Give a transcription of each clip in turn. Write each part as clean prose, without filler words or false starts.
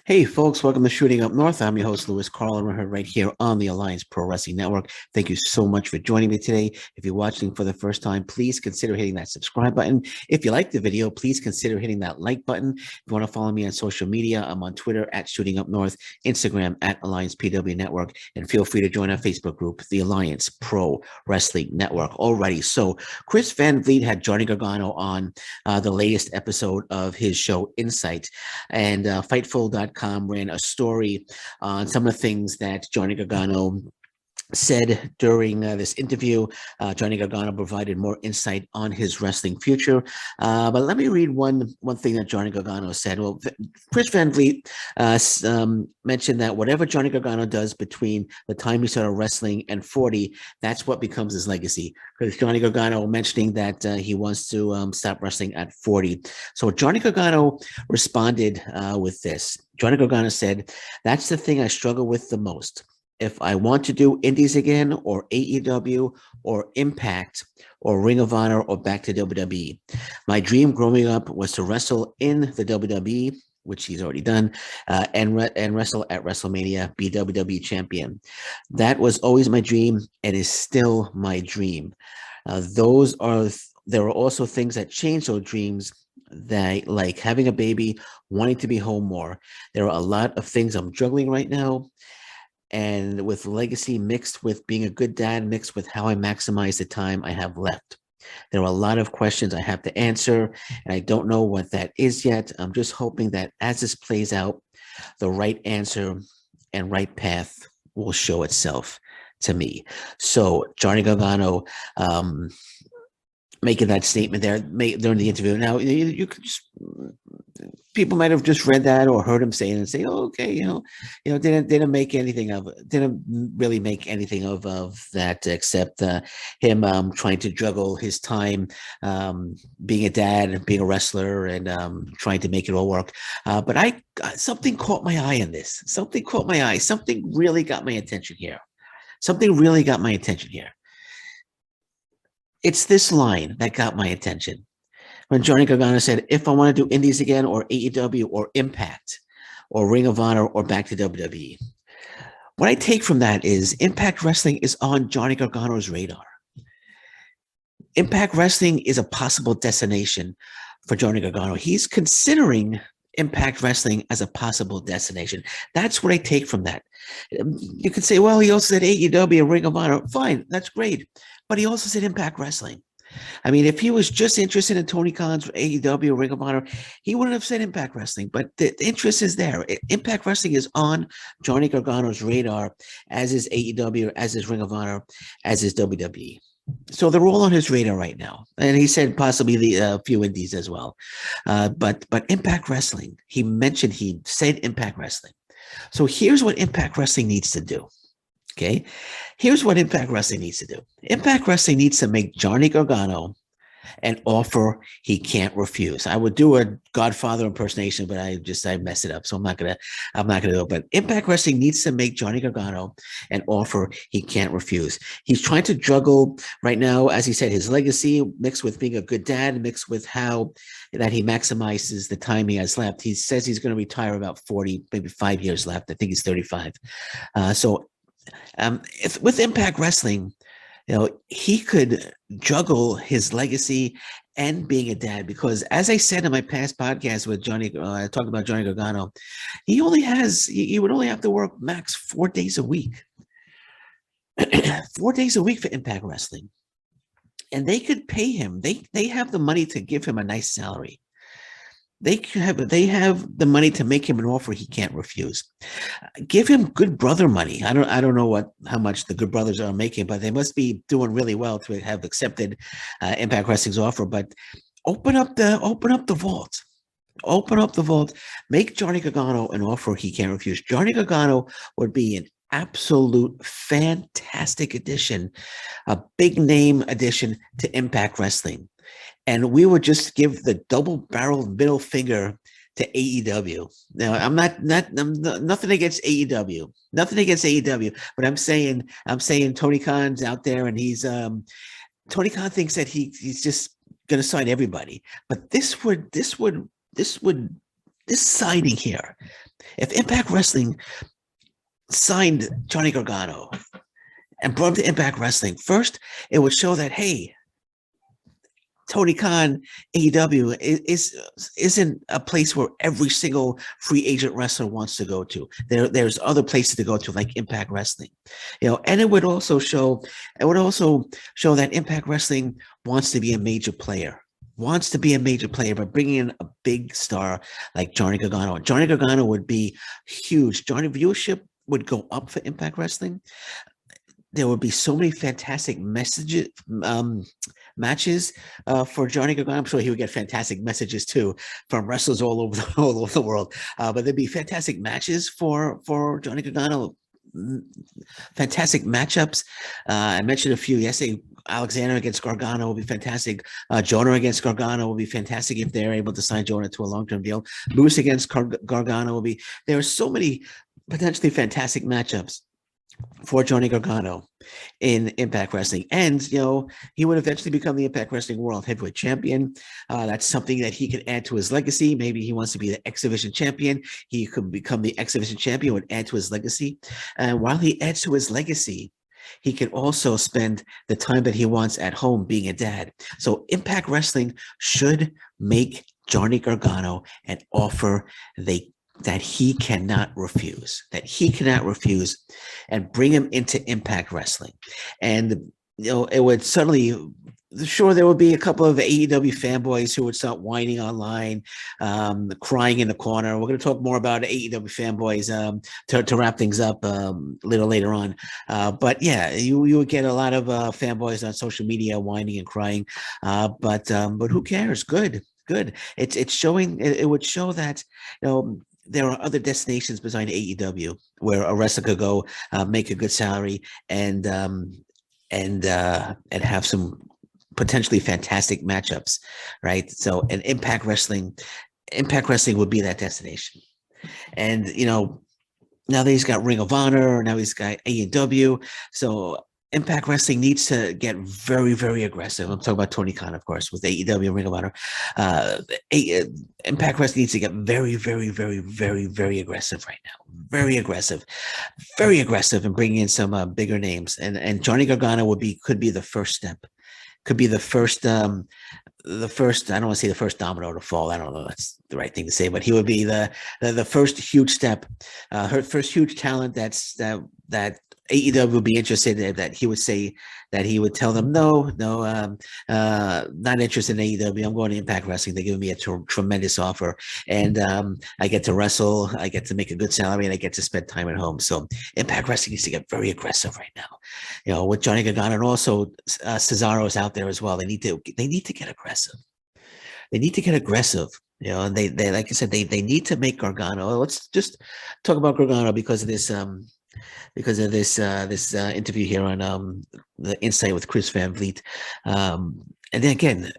Hey, folks, welcome to Shooting Up North. I'm your host, Louis Carl, and we're right here on the Alliance Pro Wrestling Network. Thank you so much for joining me today. If you're watching for the first time, please consider hitting that subscribe button. If you like the video, please consider hitting that like button. If you want to follow me on social media, I'm on Twitter at Shooting Up North, Instagram at Alliance PW Network, and feel free to join our Facebook group, the Alliance Pro Wrestling Network. Alrighty, so Chris Van Vliet had Johnny Gargano on the latest episode of his show, Insight, and Fightful.com ran a story on some of the things that Johnny Gargano said during this interview. Johnny Gargano provided more insight on his wrestling future. But let me read one thing that Johnny Gargano said. Well, Chris Van Vliet mentioned that whatever Johnny Gargano does between the time he started wrestling and 40, that's what becomes his legacy. Because Johnny Gargano mentioning that he wants to stop wrestling at 40. So Johnny Gargano responded with this. Johnny Gargano said, "That's the thing I struggle with the most. If I want to do indies again, or AEW, or Impact, or Ring of Honor, or back to WWE. My dream growing up was to wrestle in the WWE, which he's already done, and wrestle at WrestleMania, be WWE champion. That was always my dream, and is still my dream. There are also things that change those dreams, that like having a baby, wanting to be home more. There are a lot of things I'm juggling right now, and with legacy mixed with being a good dad, mixed with how I maximize the time I have left. There are a lot of questions I have to answer, and I don't know what that is yet. I'm just hoping that as this plays out, the right answer and right path will show itself to me." So Johnny Gargano making that statement there during the interview. Now you could just, people might have just read that or heard him say it and say, "Oh, okay, didn't make anything of it, didn't really make anything of that, except him trying to juggle his time, being a dad, being a wrestler, and trying to make it all work." But something caught my eye in this. Something caught my eye. Something really got my attention here. Something really got my attention here. It's this line that got my attention. When Johnny Gargano said, "If I want to do indies again, or AEW, or Impact, or Ring of Honor, or back to WWE." What I take from that is Impact Wrestling is on Johnny Gargano's radar. Impact Wrestling is a possible destination for Johnny Gargano. He's considering Impact Wrestling as a possible destination. That's what I take from that. You could say, well, he also said AEW and Ring of Honor. Fine, that's great. But he also said Impact Wrestling. I mean, if he was just interested in Tony Khan's AEW or Ring of Honor, he wouldn't have said Impact Wrestling. But the interest is there. Impact Wrestling is on Johnny Gargano's radar, as is AEW, as is Ring of Honor, as is WWE. So they're all on his radar right now. And he said possibly the few indies as well. But Impact Wrestling, he said Impact Wrestling. So here's what Impact Wrestling needs to do. Okay, here's what Impact Wrestling needs to do. Impact Wrestling needs to make Johnny Gargano an offer he can't refuse. I would do a Godfather impersonation, but I messed it up, so I'm not gonna do it. But Impact Wrestling needs to make Johnny Gargano an offer he can't refuse. He's trying to juggle right now, as he said, his legacy mixed with being a good dad, mixed with how that he maximizes the time he has left. He says he's going to retire about 40, maybe 5 years left. I think he's 35. If with Impact Wrestling, he could juggle his legacy and being a dad, because as I said in my past podcast with Johnny, I talked about Johnny Gargano, he would only have to work max 4 days a week. 4 days a week for Impact Wrestling. And they could pay him. They have the money to give him a nice salary. They have the money to make him an offer he can't refuse. Give him Good Brother money. I don't know how much the Good Brothers are making, but they must be doing really well to have accepted Impact Wrestling's offer. But open up the vault. Open up the vault. Make Johnny Gargano an offer he can't refuse. Johnny Gargano would be an absolute fantastic addition, a big name addition to Impact Wrestling. And we would just give the double-barreled middle finger to AEW. Now, I'm nothing against AEW, but I'm saying Tony Khan's out there, and Tony Khan thinks that he's just going to sign everybody. But this would this signing here, if Impact Wrestling signed Johnny Gargano and brought him to Impact Wrestling, first, it would show that, hey, Tony Khan, AEW isn't a place where every single free agent wrestler wants to go to. There's other places to go to, like Impact Wrestling, and it would also show that Impact Wrestling wants to be a major player. But bringing in a big star like Johnny Gargano. Johnny Gargano would be huge. Johnny viewership would go up for Impact Wrestling. There would be so many fantastic matches for Johnny Gargano. I'm sure he would get fantastic messages too from wrestlers all over the world. But there'd be fantastic matches for Johnny Gargano. Fantastic matchups. I mentioned a few yesterday. Alexander against Gargano will be fantastic. Jonah against Gargano will be fantastic if they're able to sign Jonah to a long-term deal. Moose against Gargano will be. There are so many potentially fantastic matchups for Johnny Gargano in Impact Wrestling. And, he would eventually become the Impact Wrestling World Heavyweight Champion. That's something that he could add to his legacy. Maybe he wants to be the X Division Champion. He could become the X Division Champion, would add to his legacy. And while he adds to his legacy, he can also spend the time that he wants at home being a dad. So Impact Wrestling should make Johnny Gargano an offer that he cannot refuse, and bring him into Impact Wrestling. And, it would suddenly, sure, there would be a couple of AEW fanboys who would start whining online, crying in the corner. We're going to talk more about AEW fanboys to wrap things up a little later on. But yeah, you would get a lot of fanboys on social media whining and crying. But who cares? Good. It's showing. It would show that, there are other destinations besides AEW where a wrestler could go make a good salary and have some potentially fantastic matchups, right? So, an Impact Wrestling would be that destination. And now that he's got Ring of Honor, now he's got AEW, so Impact Wrestling needs to get very, very aggressive. I'm talking about Tony Khan, of course, with AEW and Ring of Honor. Impact Wrestling needs to get very, very, very, very, very aggressive right now. Very aggressive, and bringing in some bigger names. And Johnny Gargano could be the first step. Could be the first. I don't want to say the first domino to fall. I don't know if that's the right thing to say, but he would be the first huge step, her first huge talent that AEW would be interested in, that he would say, that he would tell them, no, not interested in AEW. I'm going to Impact Wrestling. They're giving me a tremendous offer. And I get to wrestle, I get to make a good salary, and I get to spend time at home. So Impact Wrestling needs to get very aggressive right now. With Johnny Gargano, and also Cesaro is out there as well. They need to get aggressive. And they like I said, they need to make Gargano. Let's just talk about Gargano because of this interview here on the Insight with Chris Van Vliet. And then again,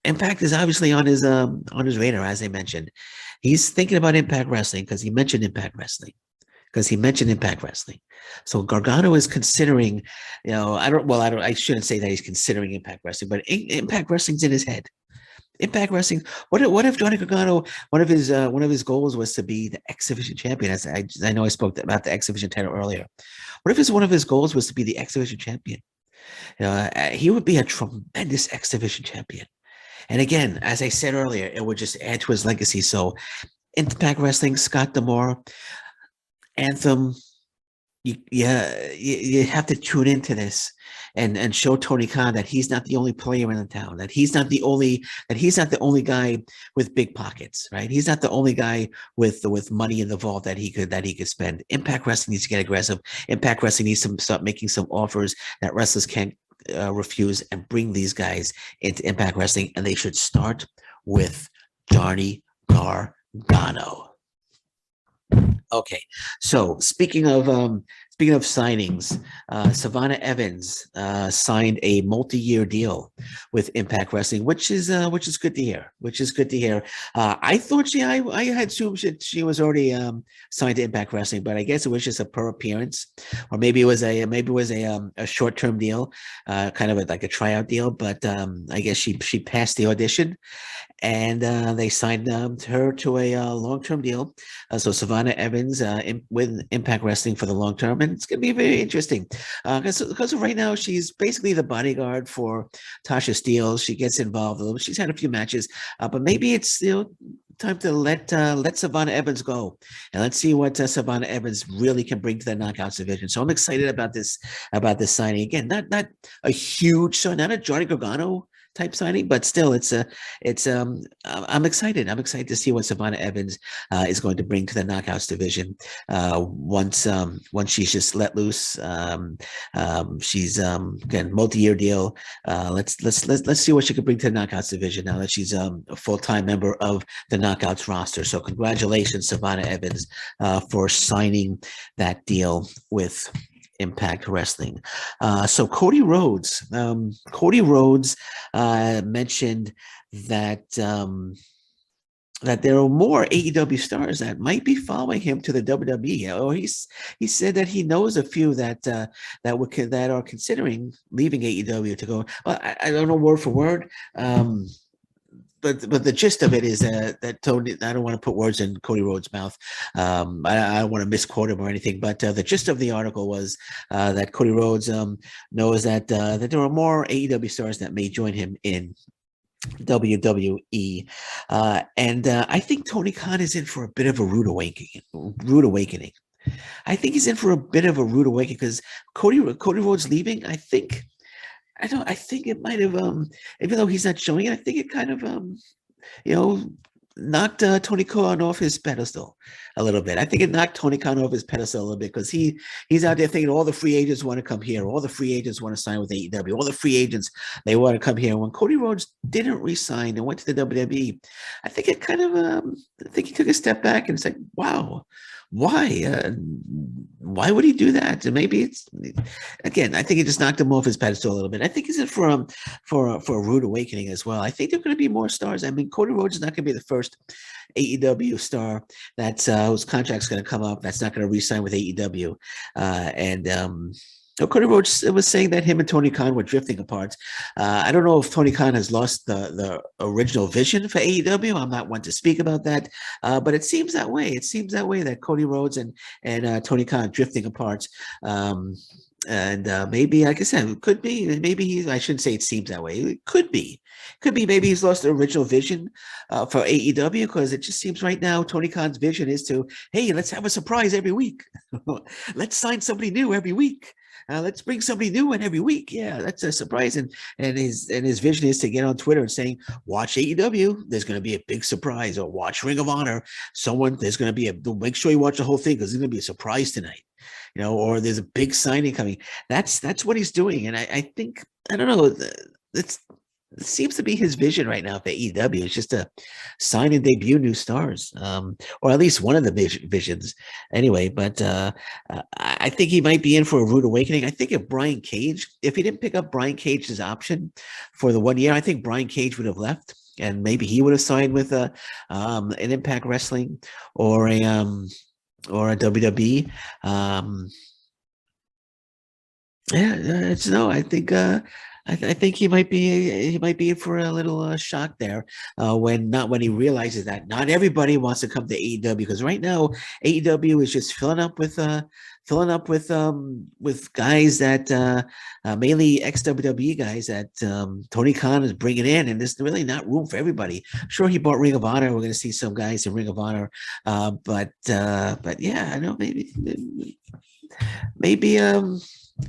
Impact is obviously on his radar, as I mentioned. He's thinking about Impact Wrestling because he mentioned Impact Wrestling. So Gargano is considering, I shouldn't say that he's considering Impact Wrestling, but Impact Wrestling's in his head. Impact Wrestling. What if Johnny Gargano, one of his goals was to be the X Division champion? As I know I spoke about the X Division title earlier. What if one of his goals was to be the X Division champion? He would be a tremendous X Division champion. And again, as I said earlier, it would just add to his legacy. So Impact Wrestling, Scott D'Amore, Anthem, you have to tune into this and show Tony Khan that he's not the only player in the town, that he's not the only guy with big pockets, right? He's not the only guy with money in the vault that he could spend. Impact Wrestling needs to get aggressive. Impact Wrestling needs to start making some offers that wrestlers can't refuse, and bring these guys into Impact Wrestling. And they should start with Johnny Gargano. Okay, so speaking of signings, Savannah Evans signed a multi-year deal with Impact Wrestling, which is good to hear. I thought I had assumed she was already signed to Impact Wrestling, but I guess it was just a per appearance, or maybe it was a short-term deal, kind of like a tryout deal. But I guess she passed the audition. and they signed her to a long-term deal. So Savannah Evans with Impact Wrestling for the long term, and it's going to be very interesting because right now she's basically the bodyguard for Tasha Steelz. She gets involved a little. She's had a few matches, but maybe it's time to let Savannah Evans go, and let's see what Savannah Evans really can bring to the Knockouts division. So I'm excited about this signing. Again, not a huge, so not a Johnny Gargano type signing, but still, I'm excited. I'm excited to see what Savannah Evans is going to bring to the Knockouts division once she's just let loose. She's again multi-year deal. Let's see what she can bring to the Knockouts division now that she's a full-time member of the Knockouts roster. So congratulations, Savannah Evans, for signing that deal with Impact Wrestling. So Cody Rhodes mentioned that that there are more AEW stars that might be following him to the WWE. Or he said that he knows a few that that are considering leaving AEW to go. Well, I don't know word for word. But the gist of it is that Tony, I don't want to put words in Cody Rhodes' mouth. I don't want to misquote him or anything, but the gist of the article was that Cody Rhodes knows that there are more AEW stars that may join him in WWE, and I think Tony Khan is in for a bit of a rude awakening. I think he's in for a bit of a rude awakening because Cody Rhodes leaving. I think it might have, even though he's not showing it, I think it kind of, you know, knocked Tony Khan off his pedestal a little bit. I think it knocked Tony Khan off his pedestal a little bit because he's out there thinking all the free agents want to come here, all the free agents want to sign with AEW, all the free agents, they want to come here. When Cody Rhodes didn't re-sign and went to the WWE, I think it kind of, I think he took a step back and it's like, wow, why would he do that? And maybe it's, again, I think it just knocked him off his pedestal a little bit. I think he's in for a rude awakening as well. I think there are going to be more stars. I mean, Cody Rhodes is not going to be the first AEW star that's whose contract's going to come up. That's not going to re-sign with AEW, Cody Rhodes was saying that him and Tony Khan were drifting apart. I don't know if Tony Khan has lost the original vision for AEW. I'm not one to speak about that, but it seems that way. It seems that way that Cody Rhodes and Tony Khan drifting apart. And maybe, like I said, it could be. Maybe I shouldn't say it seems that way. It could be. Maybe he's lost the original vision for AEW because it just seems right now Tony Khan's vision is to, hey, let's have a surprise every week. Let's sign somebody new every week. Let's bring somebody new in every week. Yeah, that's a surprise. And his vision is to get on Twitter and saying, watch AEW, there's going to be a big surprise, or watch Ring of Honor. There's going to be make sure you watch the whole thing because there's going to be a surprise tonight. Or there's a big signing coming. That's what he's doing. And I think, I don't know, it seems to be his vision right now for AEW. It's just to sign and debut new stars, or at least one of the visions anyway. But I think he might be in for a rude awakening. I think if he didn't pick up Brian Cage's option for the 1 year, I think Brian Cage would have left. And maybe he would have signed with an Impact Wrestling or a WWE. I think he might be in for a little shock there when he realizes that not everybody wants to come to AEW, because right now AEW is just filling up with guys that mainly ex-WWE guys that Tony Khan is bringing in, and there's really not room for everybody. Sure, he bought Ring of Honor. We're going to see some guys in Ring of Honor, but yeah, I know maybe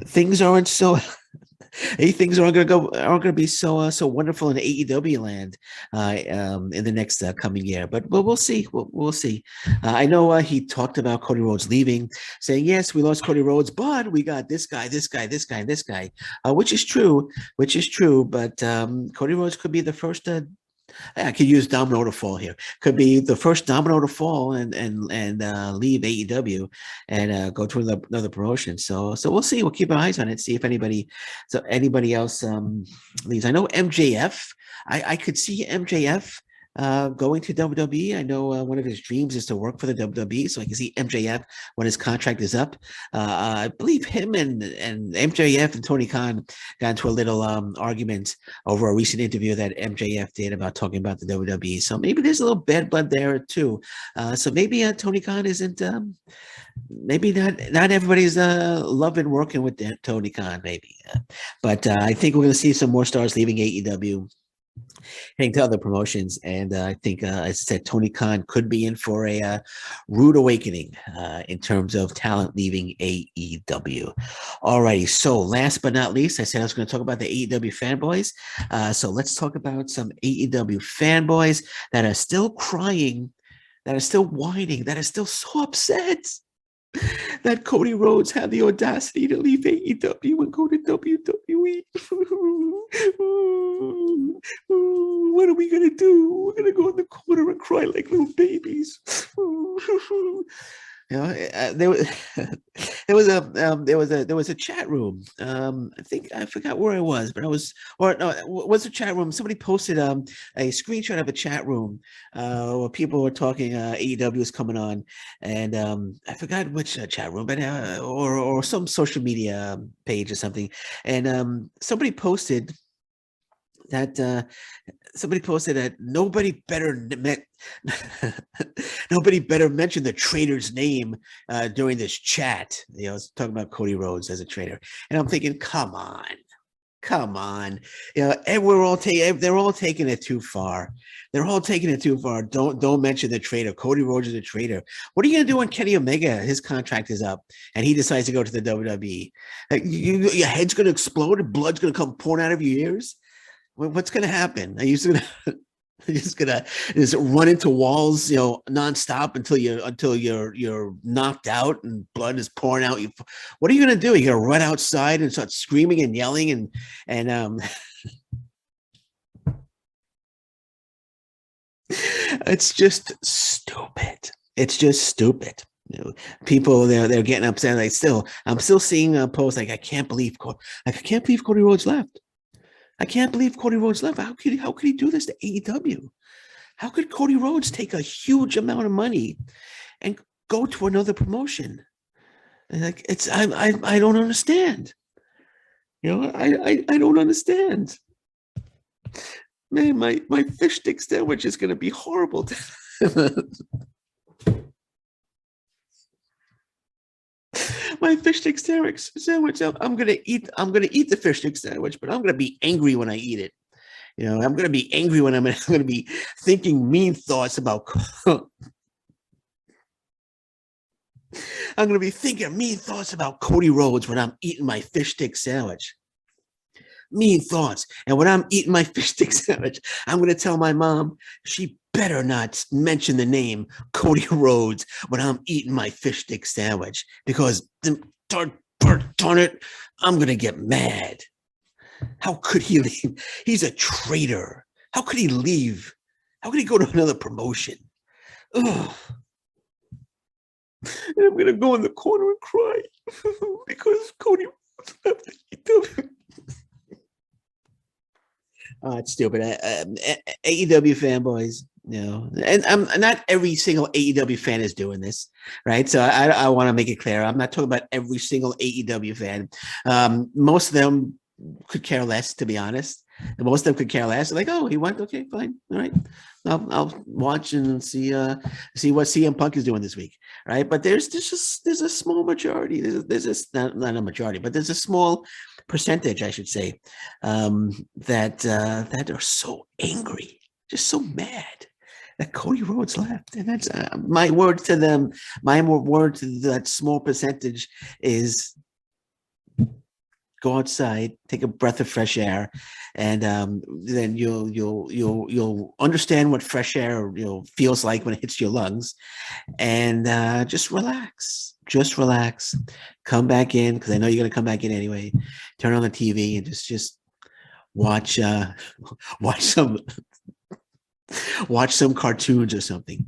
things aren't so. Things aren't going to be so wonderful in AEW land in the next coming year. But we'll see. We'll see. I know he talked about Cody Rhodes leaving, saying, yes, we lost Cody Rhodes, but we got this guy, and this guy, which is true. But Cody Rhodes could be the first. I could use domino to fall here. Could be the first domino to fall and leave AEW and go to another promotion. So we'll see. We'll keep our eyes on it. See if anybody else leaves. I know MJF. I could see MJF going to WWE. I know one of his dreams is to work for the WWE, so I can see MJF when his contract is up. I believe him and MJF and Tony Khan got into a little argument over a recent interview that MJF did about talking about the WWE. So maybe there's a little bad blood there too. So maybe Tony Khan isn't. Maybe not everybody's loving working with Tony Khan. Maybe, but I think we're going to see some more stars leaving AEW, heading to other promotions. And I think, as I said, Tony Khan could be in for a rude awakening in terms of talent leaving AEW. All righty. So last but not least, I said I was going to talk about the AEW fanboys. So let's talk about some AEW fanboys that are still crying, that are still whining, that are still so upset that Cody Rhodes had the audacity to leave AEW and go to WWE. What are we gonna do? We're gonna go in the corner and cry like little babies. You know, there was a chat room. I think I forgot where I was, but I was, or no, it was a chat room. Somebody posted a screenshot of a chat room where people were talking. AEW was coming on, and I forgot which chat room, but or some social media page or something. And somebody posted that nobody better nobody better mention the traitor's name during this chat. You know, it's talking about Cody Rhodes as a traitor, and I'm thinking, come on, you know, and they're all taking it too far. They're all taking it too far. Don't mention the traitor. Cody Rhodes is a traitor. What are you gonna do when Kenny Omega, his contract is up, and he decides to go to the WWE? Like, your head's gonna explode and blood's gonna come pouring out of your ears. What's going to happen? Are you just gonna just run into walls, you know, nonstop until you're knocked out and blood is pouring out? What are you gonna do? You're gonna run outside and start screaming and yelling and it's just stupid. It's just stupid. You know, people they're getting upset. I'm still seeing posts like I can't believe Cody Rhodes left. I can't believe Cody Rhodes left. How could he do this to AEW? How could Cody Rhodes take a huge amount of money and go to another promotion? And like I don't understand. You know, I don't understand. Man, my fish stick sandwich is going to be horrible. My fish stick sandwich. I'm gonna eat the fish stick sandwich, but I'm gonna be angry when I eat it. You know, I'm gonna be angry when I'm gonna be thinking mean thoughts about. I'm gonna be thinking mean thoughts about Cody Rhodes when I'm eating my fish stick sandwich. Mean thoughts, and when I'm eating my fish stick sandwich, I'm gonna tell my mom she better not mention the name Cody Rhodes when I'm eating my fish stick sandwich, because darn it, I'm going to get mad. How could he leave? He's a traitor. How could he leave? How could he go to another promotion? Ugh. And I'm going to go in the corner and cry because Cody Rhodes left AEW. Oh, it's stupid. AEW fanboys, you know, and I'm not every single AEW fan is doing this, right? So I want to make it clear. I'm not talking about every single AEW fan. Most of them could care less, to be honest. And most of them could care less. Like, oh, he went, okay, fine, all right. I'll watch and see what CM Punk is doing this week, right? But there's a small majority. There's not a majority, but there's a small percentage, I should say, that are so angry, just so mad that Cody Rhodes left. And that's my word to them. My word to that small percentage is go outside, take a breath of fresh air, and then you'll understand what fresh air feels like when it hits your lungs, and just relax. Just relax. Come back in, because I know you're gonna come back in anyway. Turn on the TV and just watch watch some cartoons or something.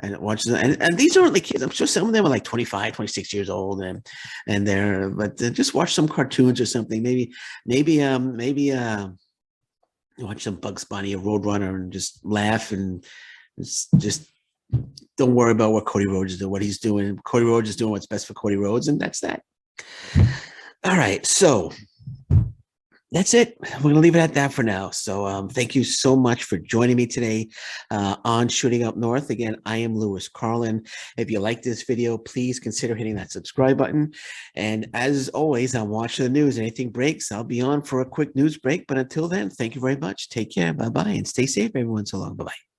And watch and these aren't like kids. I'm sure some of them are like 25, 26 years old, and just watch some cartoons or something. Maybe watch some Bugs Bunny or Roadrunner and just laugh and just don't worry about what Cody Rhodes is doing, what he's doing. Cody Rhodes is doing what's best for Cody Rhodes, and that's that. All right, so that's it. We're going to leave it at that for now. So thank you so much for joining me today on Shooting Up North. Again, I am Lewis Carlin. If you like this video, please consider hitting that subscribe button. And as always, I'm watching the news. Anything breaks, I'll be on for a quick news break. But until then, thank you very much. Take care. Bye-bye. And stay safe, everyone. So long. Bye-bye.